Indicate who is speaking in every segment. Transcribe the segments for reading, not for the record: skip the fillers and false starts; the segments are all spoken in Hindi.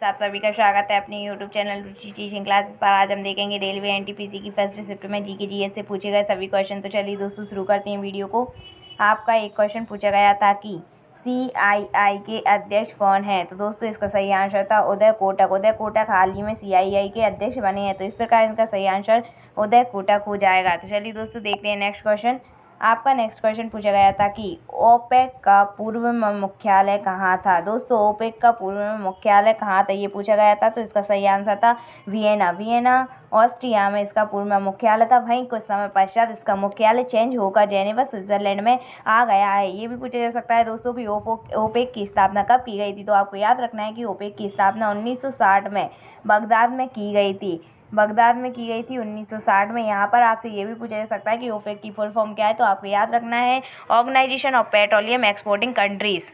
Speaker 1: आप सभी का स्वागत है अपने यूट्यूब चैनल रुचि टीचिंग क्लासेस पर। आज हम देखेंगे रेलवे एनटीपीसी की फर्स्ट शिफ्ट में जीके जीएस से पूछे गए सभी क्वेश्चन। तो चलिए दोस्तों शुरू करते हैं वीडियो को। आपका एक क्वेश्चन पूछा गया था कि सीआईआई के अध्यक्ष कौन है। तो दोस्तों इसका सही आंसर था उदय कोटक। उदय कोटक हाल ही में सीआईआई के अध्यक्ष बने हैं। तो इस प्रकार इनका सही आंसर उदय कोटक हो जाएगा। तो चलिए दोस्तों देखते हैं नेक्स्ट क्वेश्चन। आपका नेक्स्ट क्वेश्चन पूछा गया था कि ओपेक का पूर्व में मुख्यालय कहाँ था। दोस्तों ओपेक का पूर्व में मुख्यालय कहाँ था ये पूछा गया था। तो इसका सही आंसर था वियना। वियना ऑस्ट्रिया में इसका पूर्व में मुख्यालय था। वहीं कुछ समय पश्चात इसका मुख्यालय चेंज होकर जेनेवा स्विट्जरलैंड में आ गया है। ये भी पूछा जा सकता है दोस्तों कि ओपेक की स्थापना कब की गई थी। तो आपको याद रखना है कि ओपेक की स्थापना 1960 में बगदाद में की गई थी। 1960 में। यहाँ पर आपसे ये भी पूछा जा सकता है कि ओपेक की फुल फॉर्म क्या है। तो आपको याद रखना है organisation of petroleum exporting countries.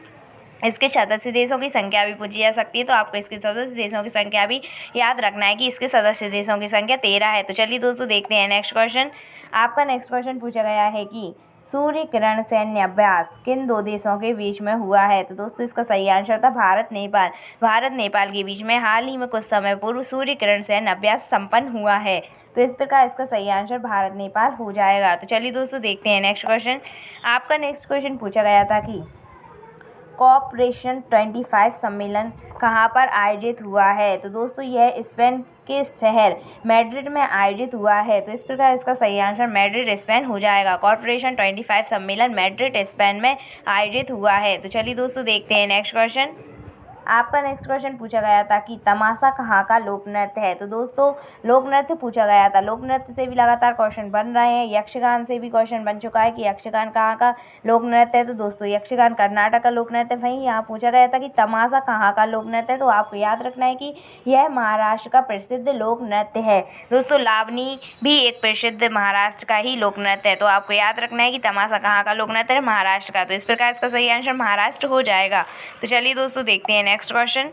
Speaker 1: इसके सदस्य देशों की संख्या भी पूछी जा सकती है। तो आपको इसके सदस्य देशों की संख्या भी याद रखना है कि इसके सदस्य देशों की संख्या 13 है। तो चलिए दोस्तों देखते हैं नेक्स्ट क्वेश्चन। आपका नेक्स्ट क्वेश्चन पूछा गया है कि सूर्य किरण सैन्य अभ्यास किन दो देशों के बीच में हुआ है। तो दोस्तों इसका सही आंसर था भारत नेपाल के बीच में हाल ही में कुछ समय पूर्व सूर्य किरण सैन्य अभ्यास संपन्न हुआ है। तो इस प्रकार इसका सही आंसर भारत नेपाल हो जाएगा। तो चलिए दोस्तों देखते हैं नेक्स्ट क्वेश्चन। आपका नेक्स्ट क्वेश्चन पूछा गया था कि COP25 सम्मेलन कहाँ पर आयोजित हुआ है। तो दोस्तों यह स्पेन के शहर मैड्रिड में आयोजित हुआ है। तो इस प्रकार इसका सही आंसर मैड्रिड स्पेन हो जाएगा। COP25 सम्मेलन मैड्रिड स्पेन में आयोजित हुआ है। तो चलिए दोस्तों देखते हैं नेक्स्ट क्वेश्चन। आपका नेक्स्ट क्वेश्चन पूछा गया था कि तमाशा कहाँ का लोक नृत्य है। तो दोस्तों लोक नृत्य पूछा गया था। लोक नृत्य से भी लगातार क्वेश्चन बन रहे हैं। यक्षगान से भी क्वेश्चन बन चुका है कि यक्षगान कहाँ का लोक नृत्य है। तो दोस्तों यक्षगान कर्नाटक का लोक नृत्य। वहीं यहाँ पूछा गया था कि तमाशा कहाँ का लोक नृत्य है। तो आपको याद रखना है कि यह महाराष्ट्र का प्रसिद्ध लोक नृत्य है। दोस्तों लावनी भी एक प्रसिद्ध महाराष्ट्र का ही लोक नृत्य है। तो आपको याद रखना है कि तमाशा कहाँ का लोक नृत्य है, महाराष्ट्र का। तो इस प्रकार इसका सही आंसर महाराष्ट्र हो जाएगा। तो चलिए दोस्तों देखते हैं नेक्स्ट क्वेश्चन।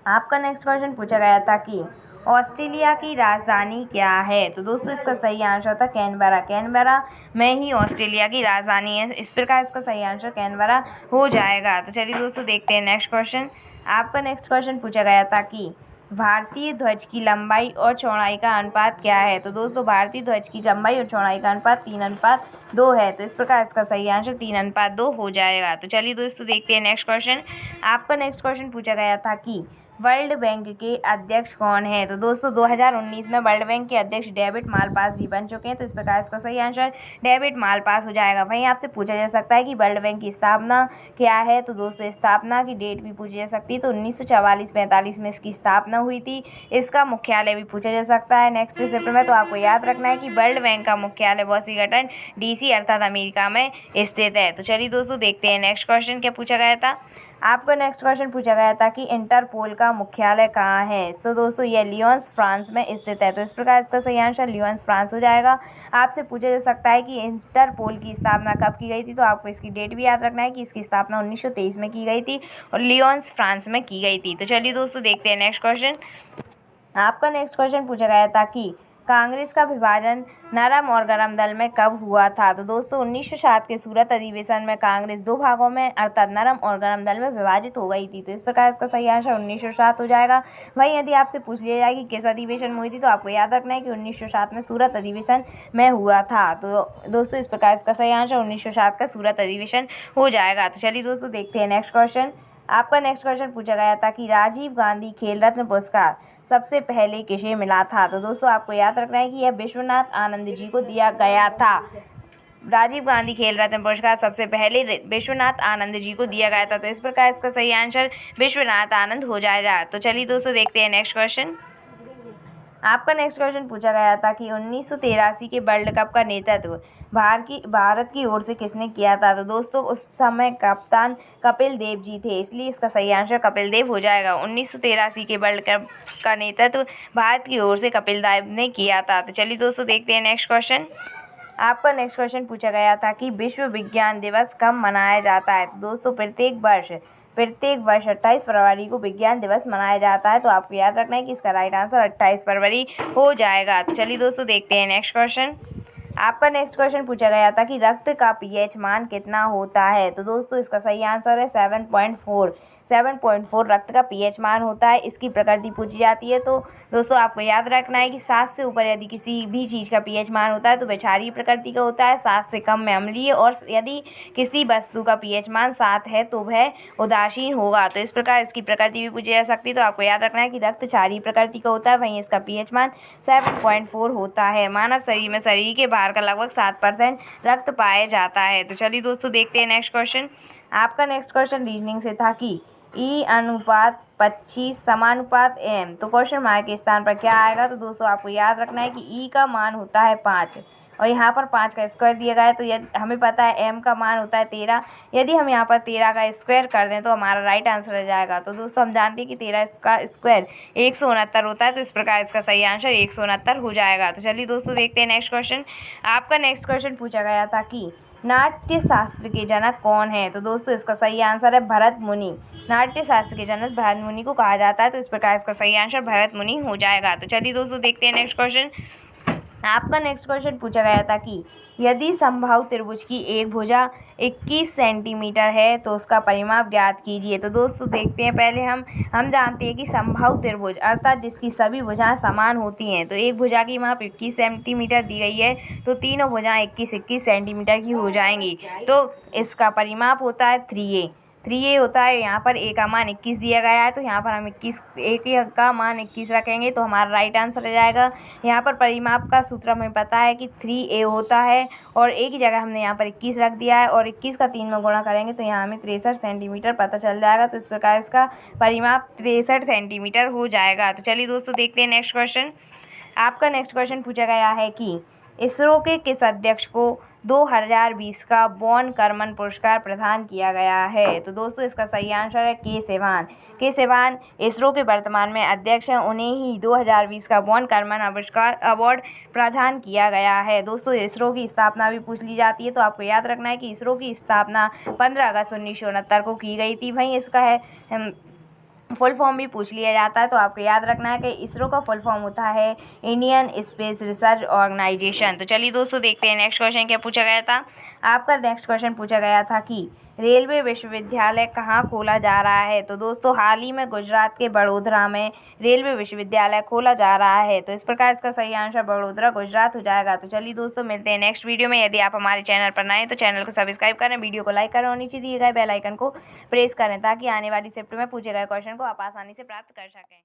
Speaker 1: आपका नेक्स्ट क्वेश्चन पूछा गया था कि ऑस्ट्रेलिया की राजधानी क्या है। तो दोस्तों इसका सही आंसर था कैनबरा। कैनबरा में ही ऑस्ट्रेलिया की राजधानी है। इस प्रकार इसका सही आंसर कैनबरा हो जाएगा। तो चलिए दोस्तों देखते हैं नेक्स्ट क्वेश्चन। आपका नेक्स्ट क्वेश्चन पूछा गया था कि भारतीय ध्वज की लंबाई और चौड़ाई का अनुपात क्या है। तो दोस्तों भारतीय ध्वज की लंबाई और चौड़ाई का अनुपात 3:2 है। तो इस प्रकार इसका सही आंसर 3:2 हो जाएगा। तो चलिए दोस्तों देखते हैं नेक्स्ट क्वेश्चन। आपका नेक्स्ट क्वेश्चन पूछा गया था कि वर्ल्ड बैंक के अध्यक्ष कौन है। तो दोस्तों 2019 में वर्ल्ड बैंक के अध्यक्ष डेविड मालपास जी बन चुके हैं। तो इस प्रकार इसका सही आंसर डेविड मालपास हो जाएगा। वहीं आपसे पूछा जा सकता है कि वर्ल्ड बैंक की स्थापना क्या है। तो दोस्तों स्थापना की डेट भी पूछी जा सकती है। तो 1944-45 में इसकी स्थापना हुई थी। इसका मुख्यालय भी पूछा जा सकता है नेक्स्ट शिफ्ट में। तो आपको याद रखना है कि वर्ल्ड बैंक का मुख्यालय वॉशिंगटन DC अर्थात अमेरिका में स्थित है। तो चलिए दोस्तों देखते हैं नेक्स्ट क्वेश्चन क्या पूछा गया था। आपका नेक्स्ट क्वेश्चन पूछा गया था कि इंटरपोल का मुख्यालय कहाँ है। तो दोस्तों यह लियोन्स फ्रांस में स्थित है। तो इस प्रकार इसका सही आंसर लियोन्स फ्रांस हो जाएगा। आपसे पूछा जा सकता है कि इंटरपोल की स्थापना कब की गई थी। तो आपको इसकी डेट भी याद रखना है कि इसकी स्थापना 1923 में की गई थी और लियोन्स फ्रांस में की गई थी। तो चलिए दोस्तों देखते हैं नेक्स्ट क्वेश्चन। आपका नेक्स्ट क्वेश्चन पूछा गया था कि कांग्रेस का विभाजन नरम और गरम दल में कब हुआ था। तो दोस्तों 1907 के सूरत अधिवेशन में कांग्रेस दो भागों में अर्थात नरम और गरम दल में विभाजित हो गई थी। तो इस प्रकार इसका सही आंसर 1907 हो जाएगा। वहीं यदि आपसे पूछ लिया जाए कि किस अधिवेशन में हुई थी। तो आपको याद रखना है कि 1907 में सूरत अधिवेशन में हुआ था। तो दोस्तों इस प्रकार इसका सही आंसर 1907 का सूरत अधिवेशन हो जाएगा। तो चलिए दोस्तों देखते हैं नेक्स्ट क्वेश्चन। आपका नेक्स्ट क्वेश्चन पूछा गया था कि राजीव गांधी खेल रत्न पुरस्कार सबसे पहले किसे मिला था। तो दोस्तों आपको याद रखना है कि यह विश्वनाथ आनंद जी को दिया गया था। राजीव गांधी खेल रत्न पुरस्कार सबसे पहले विश्वनाथ आनंद जी को दिया गया था। तो इस प्रकार इसका सही आंसर विश्वनाथ आनंद हो जाएगा। तो चलिए दोस्तों देखते हैं नेक्स्ट क्वेश्चन। आपका नेक्स्ट क्वेश्चन पूछा गया था कि 1983 के वर्ल्ड कप का नेतृत्व भारत की ओर से किसने किया था। तो दोस्तों उस समय कप्तान कपिल देव जी थे। इसलिए इसका सही आंसर कपिल देव हो जाएगा। 1983 के वर्ल्ड कप का नेतृत्व भारत की ओर से कपिल देव ने किया था। तो चलिए दोस्तों देखते हैं नेक्स्ट क्वेश्चन। आपका नेक्स्ट क्वेश्चन पूछा गया था कि विश्व विज्ञान दिवस कब मनाया जाता है। तो दोस्तों प्रत्येक वर्ष 28 फरवरी को विज्ञान दिवस मनाया जाता है। तो आपको याद रखना है कि इसका राइट आंसर 28 फरवरी हो जाएगा। तो चलिए दोस्तों देखते हैं नेक्स्ट क्वेश्चन। आपका नेक्स्ट क्वेश्चन पूछा गया था कि रक्त का पीएच मान कितना होता है। तो दोस्तों इसका सही आंसर है 7.4। 7.4 रक्त का pH मान होता है। इसकी प्रकृति पूछी जाती है। तो दोस्तों आपको याद रखना है कि 7 से ऊपर यदि किसी भी चीज़ का pH मान होता है तो वह क्षारीय प्रकृति का होता है, 7 से कम में अम्लीय, और यदि किसी वस्तु का pH मान 7 है तो वह उदासीन होगा। तो इस प्रकार इसकी प्रकृति भी पूछी जा सकती है। तो आपको याद रखना है कि रक्त क्षारीय प्रकृति का होता है, वहीं इसका pH मान 7.4 होता है। मानव शरीर में शरीर के बाहर का लगभग 7% रक्त पाया जाता है। तो चलिए दोस्तों देखते हैं नेक्स्ट क्वेश्चन। आपका नेक्स्ट क्वेश्चन रीजनिंग से था कि E अनुपात 25 समानुपात M, तो क्वेश्चन मार्क के स्थान पर क्या आएगा। तो दोस्तों आपको याद रखना है कि E का मान होता है 5 और यहाँ पर 5 का स्क्वायर दिया गया है। तो यदि हमें पता है M का मान होता है 13, यदि हम यहाँ पर 13 का स्क्वायर कर दें तो हमारा राइट आंसर आ जाएगा। तो दोस्तों हम जानते हैं कि 13 का स्क्वायर 169 होता है। तो इस प्रकार इसका सही आंसर 169 हो जाएगा। तो चलिए दोस्तों देखते हैं नेक्स्ट क्वेश्चन। आपका नेक्स्ट क्वेश्चन पूछा गया था कि नाट्य शास्त्र के जनक कौन है। तो दोस्तों इसका सही आंसर है भरत मुनि। नाट्य शास्त्र के जनक भरत मुनि को कहा जाता है। तो इस प्रकार इसका सही आंसर भरत मुनि हो जाएगा। तो चलिए दोस्तों देखते हैं नेक्स्ट क्वेश्चन। आपका नेक्स्ट क्वेश्चन पूछा गया था कि यदि समबाहु त्रिभुज की एक भुजा 21 सेंटीमीटर है तो उसका परिमाप ज्ञात कीजिए। तो दोस्तों देखते हैं, पहले हम जानते हैं कि समबाहु त्रिभुज अर्थात जिसकी सभी भुजाएं समान होती हैं। तो एक भुजा की माप 21 सेंटीमीटर दी गई है तो तीनों भुजाएं 21-21 सेंटीमीटर की हो जाएंगी। तो इसका परिमाप होता है 3a होता है। यहाँ पर a का मान 21 दिया गया है तो यहाँ पर हम 21 a का मान 21 रखेंगे तो हमारा राइट आंसर आ जाएगा। यहाँ पर परिमाप का सूत्र हमें पता है कि 3a होता है और a की जगह हमने यहाँ पर 21 रख दिया है और 21 का 3 में गुणा करेंगे तो यहाँ हमें 63 सेंटीमीटर पता चल जाएगा। तो इस प्रकार इसका परिमाप 63 सेंटीमीटर हो जाएगा। तो चलिए दोस्तों देखते हैं नेक्स्ट क्वेश्चन। आपका नेक्स्ट क्वेश्चन पूछा गया है कि इसरो के किस अध्यक्ष को 2020 का बॉन करमन पुरस्कार प्रदान किया गया है। तो दोस्तों इसका सही आंसर है के सिवान इसरो के वर्तमान में अध्यक्ष हैं, उन्हें ही 2020 का बॉन करमन अवार्ड प्रदान किया गया है। दोस्तों इसरो की स्थापना भी पूछ ली जाती है। तो आपको याद रखना है कि इसरो की स्थापना 15 अगस्त 1969 को की गई थी। वहीं इसका है फुल फॉर्म भी पूछ लिया जाता है। तो आपको याद रखना है कि इसरो का फुल फॉर्म होता है इंडियन स्पेस रिसर्च ऑर्गेनाइजेशन। तो चलिए दोस्तों देखते हैं नेक्स्ट क्वेश्चन क्या पूछा गया था। आपका नेक्स्ट क्वेश्चन पूछा गया था कि रेलवे विश्वविद्यालय कहाँ खोला जा रहा है। तो दोस्तों हाल ही में गुजरात के बड़ोदरा में रेलवे विश्वविद्यालय खोला जा रहा है। तो इस प्रकार इसका सही आंसर बड़ोदरा गुजरात हो जाएगा। तो चलिए दोस्तों मिलते हैं नेक्स्ट वीडियो में। यदि आप हमारे चैनल पर नए हैं तो चैनल को सब्सक्राइब करें, वीडियो को लाइक करें और नीचे दिए गए बेल आइकन को प्रेस करें ताकि आने वाली शिफ्ट में पूछे गए क्वेश्चन को आप आसानी से प्राप्त कर सकें।